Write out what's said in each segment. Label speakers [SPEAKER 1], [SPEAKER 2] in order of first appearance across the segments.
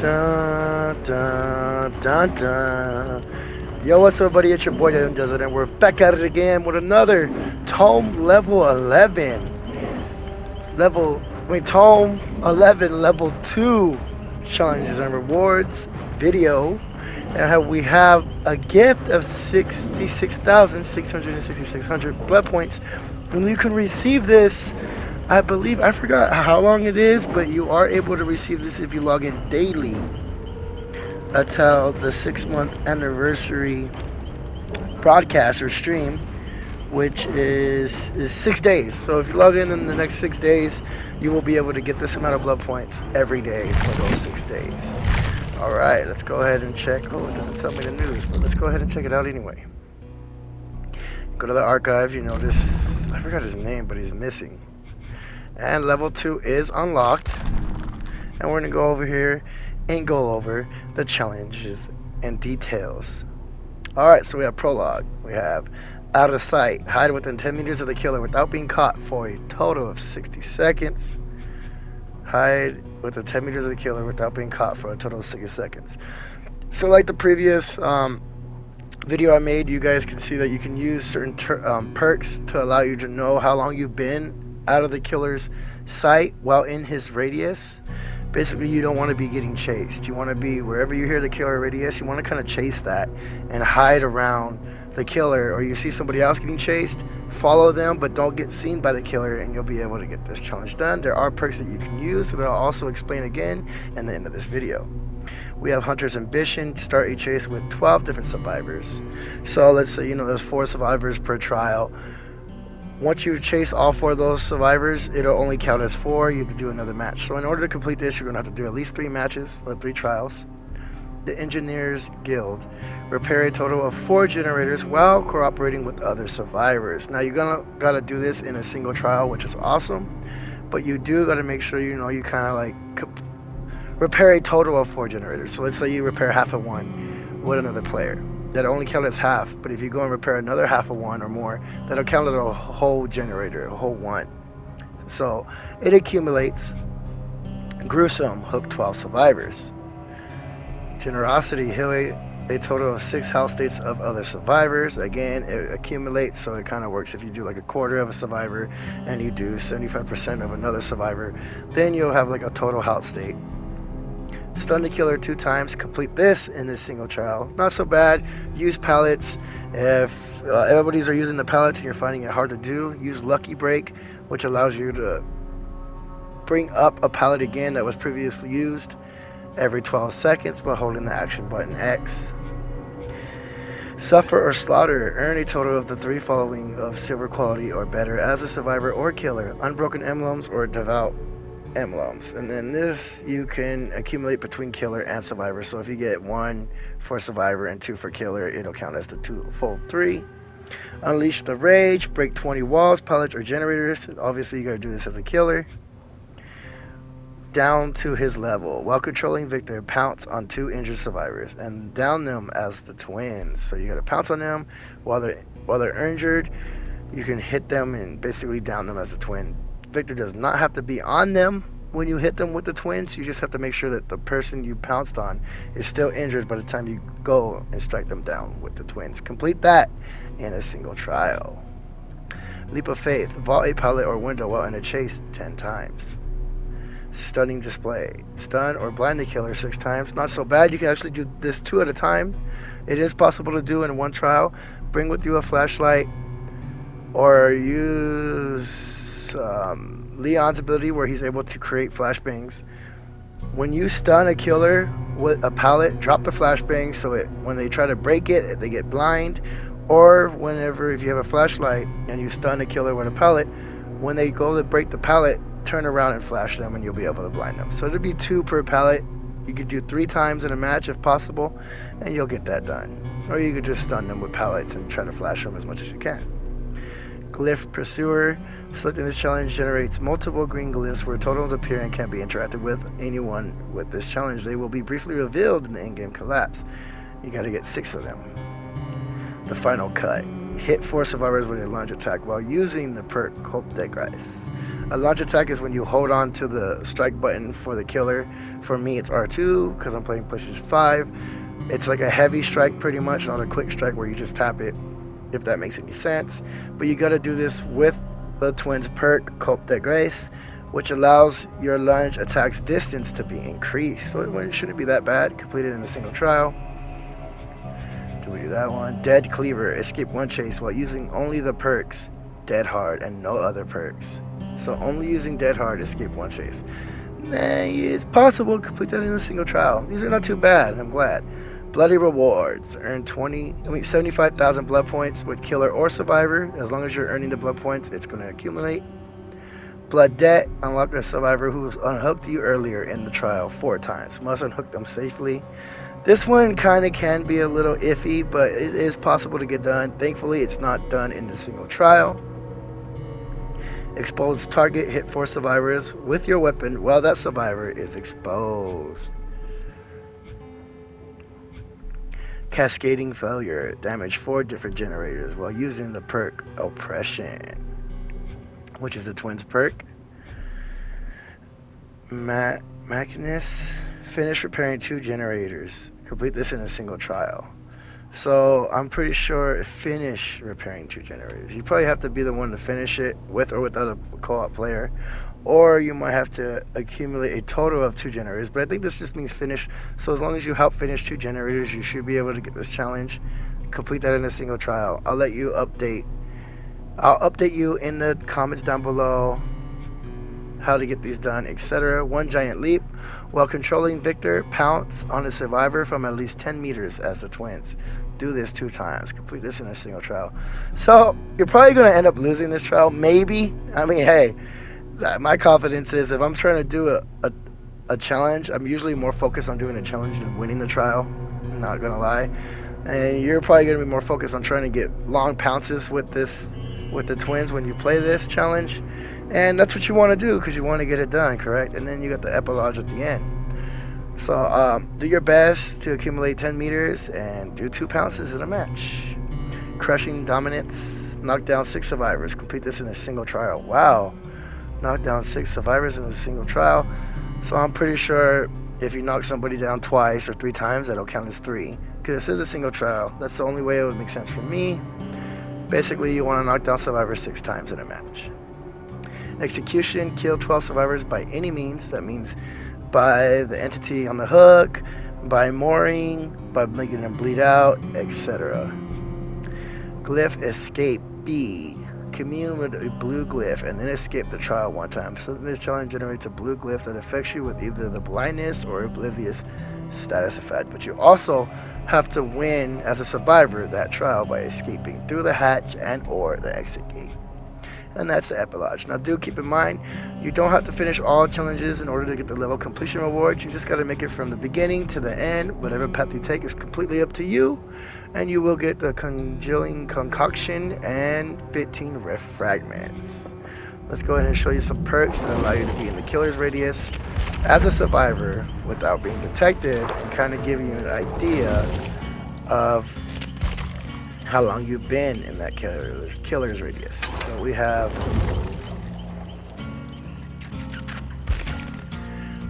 [SPEAKER 1] Dun, dun, dun, dun. Yo, what's up, buddy? It's your boy, Young Desert, and we're back at it again with another Tome Level 11. Tome 11 Level 2 challenges and rewards video. And we have a gift of 66,666 blood points. And you can receive this, I believe, I forgot how long it is, but you are able to receive this if you log in daily until the 6 month anniversary broadcast or stream, which is 6 days. So if you log in the next 6 days, you will be able to get this amount of blood points every day for those 6 days. All right, let's go ahead and check. Oh, it doesn't tell me the news, but let's go ahead and check it out anyway. Go to the archives. You notice I forgot his name, but he's missing. And level 2 is unlocked. And we're gonna go over here and go over the challenges and details. Alright, so we have prologue. We have out of sight, hide within 10 meters of the killer without being caught for a total of 60 seconds. Hide within 10 meters of the killer without being caught for a total of 60 seconds. So like the previous video I made, you guys can see that you can use certain perks to allow you to know how long you've been out of the killer's sight while in his radius. Basically, you don't want to be getting chased. You want to be wherever you hear the killer radius, you want to kind of chase that and hide around the killer. Or you see somebody else getting chased, follow them, but don't get seen by the killer, and you'll be able to get this challenge done. There are perks that you can use that I'll also explain again in the end of this video. We have Hunter's Ambition to start a chase with 12 different survivors. So let's say, there's 4 survivors per trial. Once you chase all 4 of those survivors, it'll only count as 4. You have to do another match. So in order to complete this, you're going to have to do at least 3 matches or 3 trials. The Engineers Guild. Repair a total of 4 generators while cooperating with other survivors. Now you're got to do this in a single trial, which is awesome. But you do got to make sure you kind of like repair a total of 4 generators. So let's say you repair half of one with another player. That only count as half, but if you go and repair another half of one or more, that'll count as a whole generator, a whole one. So it accumulates. Gruesome, hook 12 survivors. Generosity, heal a total of 6 health states of other survivors. Again, it accumulates, so it kind of works. If you do like a quarter of a survivor and you do 75% of another survivor, then you'll have like a total health state. Stun the killer 2 times. Complete this in this single trial. Not so bad. Use pallets. If everybody's are using the pallets and you're finding it hard to do, use Lucky Break, which allows you to bring up a pallet again that was previously used every 12 seconds by holding the action button X. Suffer or slaughter. Earn a total of the 3 following of silver quality or better as a survivor or killer. Unbroken emblems or devout emblems. And then this you can accumulate between killer and survivor. So if you get 1 for survivor and 2 for killer, it'll count as the full 3. Unleash the rage. Break 20 walls, pallets, or generators. Obviously you gotta do this as a killer. Down to his level. While controlling Victor, pounce on 2 injured survivors and down them as the twins. So you gotta pounce on them while they're injured. You can hit them and basically down them as a twin. Victor does not have to be on them when you hit them with the twins. You just have to make sure that the person you pounced on is still injured by the time you go and strike them down with the twins. Complete that in a single trial. Leap of Faith. Vault a pallet or window while in a chase 10 times. Stunning Display. Stun or blind the killer 6 times. Not so bad. You can actually do this 2 at a time. It is possible to do in one trial. Bring with you a flashlight or use Leon's ability where he's able to create flashbangs. When you stun a killer with a pallet, drop the flashbang so when they try to break it, they get blind. Or whenever, if you have a flashlight and you stun a killer with a pallet, when they go to break the pallet, turn around and flash them and you'll be able to blind them. So it'll be 2 per pallet. You could do 3 times in a match if possible, and you'll get that done. Or you could just stun them with pallets and try to flash them as much as you can. Glyph Pursuer. Selecting this challenge generates multiple green glyphs where totals appear and can be interacted with anyone with this challenge. They will be briefly revealed in the in-game collapse. You gotta get 6 of them. The Final Cut. Hit 4 survivors with a lunge attack while using the perk Hope Dead Guys. A launch attack is when you hold on to the strike button for the killer. For me, it's R2 because I'm playing PlayStation 5. It's like a heavy strike pretty much, not a quick strike where you just tap it, if that makes any sense. But you gotta do this with the twins perk, Cope de Grace, which allows your lunge attack's distance to be increased. So it shouldn't be that bad. Completed in a single trial. Do we do that one? Dead Cleaver. Escape one chase while using only the perks Dead Hard and no other perks. So only using Dead Hard, escape one chase. Nah, it's possible to complete that in a single trial. These are not too bad. I'm glad. Bloody Rewards. Earn 75,000 blood points with killer or survivor. As long as you're earning the blood points, it's going to accumulate. Blood Debt. Unlock a survivor who unhooked you earlier in the trial 4 times. Must unhook them safely. This one kind of can be a little iffy, but it is possible to get done. Thankfully, it's not done in a single trial. Expose target, hit 4 survivors with your weapon while that survivor is exposed. Cascading Failure. Damage 4 different generators while using the perk Oppression, which is the twins perk. Machinist. Finish repairing 2 generators. Complete this in a single trial. So I'm pretty sure finish repairing 2 generators. You probably have to be the one to finish it with or without a co-op player. Or you might have to accumulate a total of 2 generators. But I think this just means finish. So as long as you help finish 2 generators, you should be able to get this challenge. Complete that in a single trial. I'll update you in the comments down below how to get these done, etc. One giant leap. While controlling Victor, pounce on a survivor from at least 10 meters as the twins. Do this 2 times. Complete this in a single trial. So, you're probably going to end up losing this trial. Maybe. I mean, hey, my confidence is if I'm trying to do a challenge, I'm usually more focused on doing a challenge than winning the trial. I'm not going to lie. And you're probably going to be more focused on trying to get long pounces with the twins when you play this challenge. And that's what you want to do because you want to get it done, correct? And then you got the epilogue at the end. So do your best to accumulate 10 meters and do 2 pounces in a match. Crushing Dominance. Knock down 6 survivors. Complete this in a single trial. Wow. Knock down 6 survivors in a single trial. So I'm pretty sure if you knock somebody down twice or 3 times, that'll count as 3. Because this is a single trial. That's the only way it would make sense for me. Basically, you want to knock down survivors 6 times in a match. Execution, kill 12 survivors by any means. That means by the entity on the hook, by mooring, by making them bleed out, etc. Glyph escape B. Commune with a blue glyph and then escape the trial 1 time. So this challenge generates a blue glyph that affects you with either the blindness or oblivious status effect. But you also have to win as a survivor that trial by escaping through the hatch and or the exit gate. And that's the epilogue. Now do keep in mind, you don't have to finish all challenges in order to get the level completion rewards. You just got to make it from the beginning to the end. Whatever path you take is completely up to you. And you will get the congealing concoction and 15 rift fragments. Let's go ahead and show you some perks that allow you to be in the killer's radius as a survivor without being detected and kind of give you an idea of how long you've been in that killer's radius. So we have,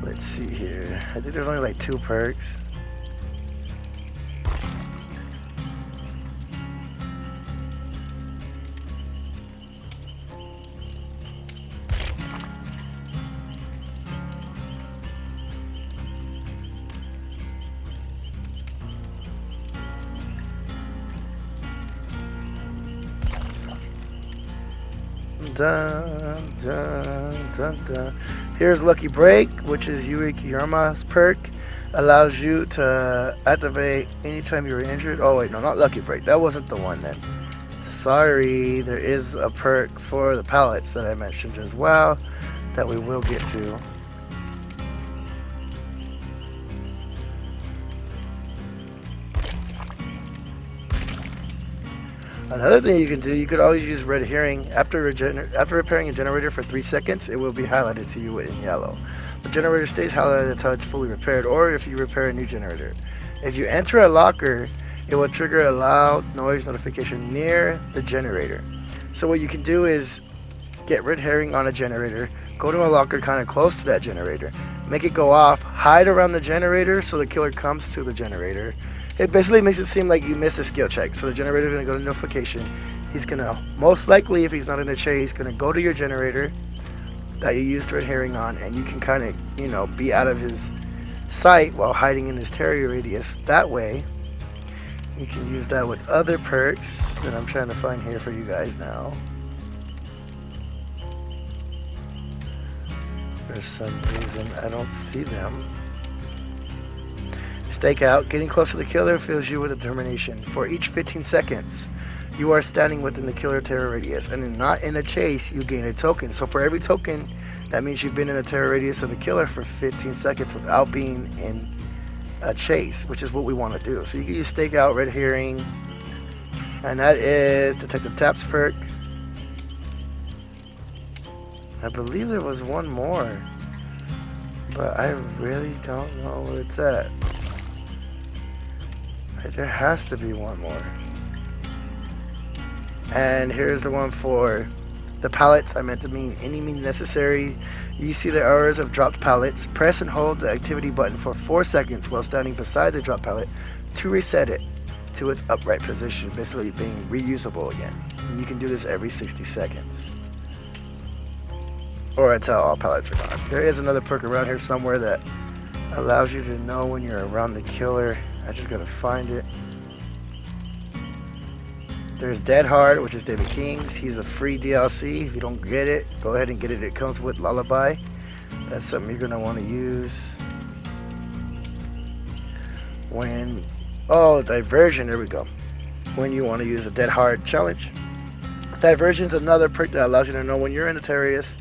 [SPEAKER 1] let's see here, I think there's only like 2 perks. Dun, dun, dun, dun. Here's Lucky Break, which is Yuri Kiyama's perk. Allows you to activate anytime you're injured. Oh wait, no, not Lucky Break. That wasn't the one then. Sorry, there is a perk for the pallets that I mentioned as well that we will get to. Another thing you can do, you could always use Red Herring. After repairing a generator for 3 seconds, it will be highlighted to you in yellow. The generator stays highlighted until it's fully repaired, or if you repair a new generator. If you enter a locker, it will trigger a loud noise notification near the generator. So what you can do is, get red herring on a generator, go to a locker kind of close to that generator, make it go off, hide around the generator so the killer comes to the generator. It basically makes it seem like you missed a skill check. So the generator is going to go to notification. He's going to, most likely, if he's not in a chase, he's going to go to your generator that you used red herring on, and you can kind of, be out of his sight while hiding in his terrier radius. That way, you can use that with other perks that I'm trying to find here for you guys now. For some reason, I don't see them. Stakeout. Getting close to the killer fills you with determination. For each 15 seconds, you are standing within the killer terror radius, and not in a chase, you gain a token. So for every token, that means you've been in the terror radius of the killer for 15 seconds without being in a chase, which is what we want to do. So you can use Stakeout, Red Herring, and that is Detective Taps perk. I believe there was one more, but I really don't know where it's at. There has to be one more. And here's the one for the pallets. I meant to mean any means necessary. You see the errors of dropped pallets. Press and hold the activity button for 4 seconds while standing beside the drop pallet to reset it to its upright position, basically being reusable again. And you can do this every 60 seconds. Or until all pallets are gone. There is another perk around here somewhere that allows you to know when you're around the killer. I just gotta find it. There's Dead Hard, which is David King's. He's a free DLC. If you don't get it, go ahead and get it. It comes with Lullaby. That's something you're gonna want to use when Diversion. There we go. When you want to use a Dead Hard challenge. Diversion's another perk that allows you to know when you're in the terrorist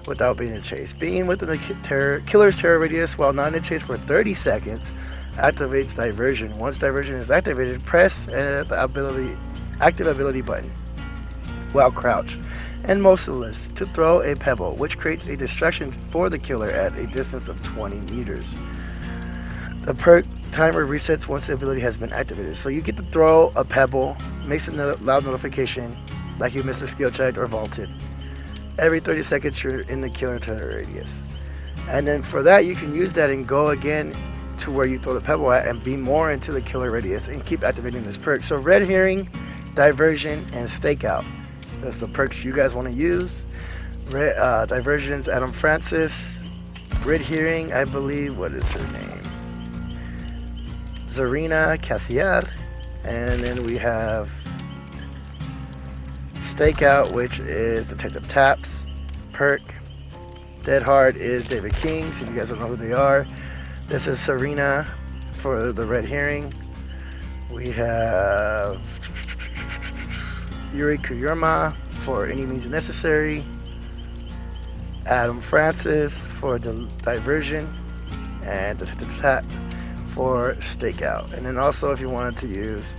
[SPEAKER 1] without being in chase. Being within the killer's terror radius while not in chase for 30 seconds activates Diversion. Once Diversion is activated, press the active ability button while crouched and motionless to throw a pebble, which creates a distraction for the killer at a distance of 20 meters. The perk timer resets once the ability has been activated. So you get to throw a pebble, makes a loud notification like you missed a skill check or vaulted. Every 30 seconds you're in the killer terror radius. And then for that you can use that and go again to where you throw the pebble at and be more into the killer radius and keep activating this perk. So Red Herring, Diversion, and Stakeout. That's the perks you guys want to use. Diversion's Adam Francis. Red Herring, I believe, what is her name? Zarina Cassier. And then we have Stakeout, which is Detective Taps perk. Dead Hard is David King, so if you guys don't know who they are. This is Serena for the Red Herring. We have Yuri Kuyurma for Any Means Necessary. Adam Francis for the Diversion. And the Tap for Stakeout. And then also if you wanted to use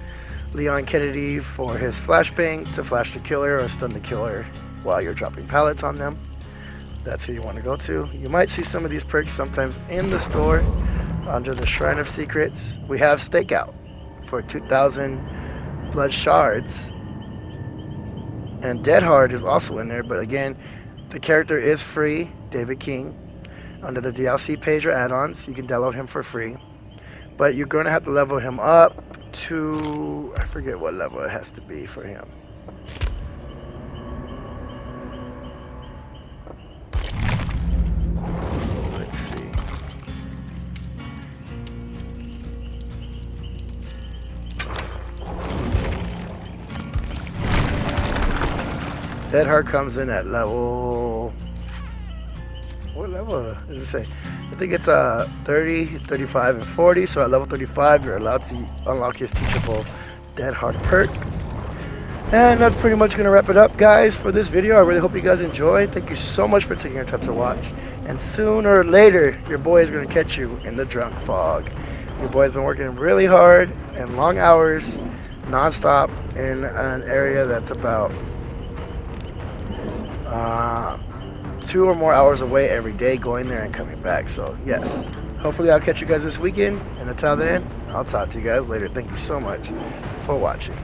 [SPEAKER 1] Leon Kennedy for his flashbang to flash the killer or stun the killer while you're dropping pallets on them. That's who you want to go to. You might see some of these perks sometimes in the store under the Shrine of Secrets. We have Stakeout for 2,000 blood shards. And Dead Hard is also in there, but again, the character is free, David King. Under the DLC page or add-ons, you can download him for free. But you're going to have to level him up to, I forget what level it has to be for him. Let's see. Dead Hard comes in at level, what level does it say? I think it's 30, 35, and 40. So at level 35, you're allowed to unlock his teachable Dead Hard perk. And that's pretty much going to wrap it up, guys, for this video. I really hope you guys enjoyed. Thank you so much for taking your time to watch. And sooner or later, your boy is going to catch you in the drunk fog. Your boy's been working really hard and long hours, non-stop, in an area that's about 2 or more hours away every day, going there and coming back. So yes, hopefully I'll catch you guys this weekend, and until then, I'll talk to you guys later. Thank you so much for watching.